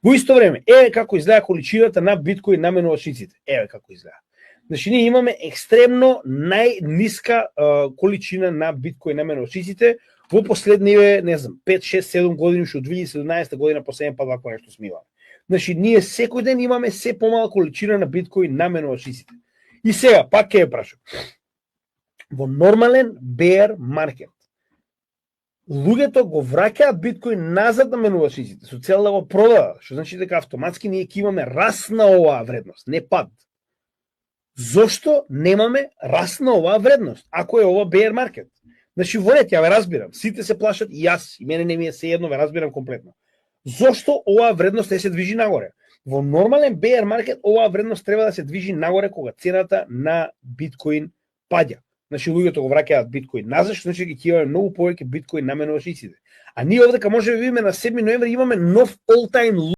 Во исто време, еве како изгледа количината на биткоин наменувачниците. Еве како изгледа. Значи, ние имаме екстремно најниска количина на биткоин наменувачниците во последниве, не знам, 5, 6, 7 години, што од 2017 година последен пат вако нешто смиваме. Значи, ние секој ден имаме се помала количина на биткоин наменувачниците. И сега, пак ќе ја прашам. Во нормален bear маркет, луѓето го враќаат биткоин назад на менувачниците со цел да го продадат, што значи дека автоматски ние ќе имаме раст на оваа вредност, не пад. Зошто немаме раст на оваа вредност, ако е ова bear маркет? Значи, водете, ја ве разбирам, сите се плашат и јас, и мене не ми е сеедно, ве разбирам комплетно. Зошто оваа вредност не се движи нагоре? Во нормален bear маркет оваа вредност треба да се движи нагоре кога цената на биткоин паѓа. Значи, луѓето го враќаат биткоин назад, што значи ќе имаме многу повеќе биткоин наменувачниците. А ние овдека може да видиме на 7 ноември имаме нов all-time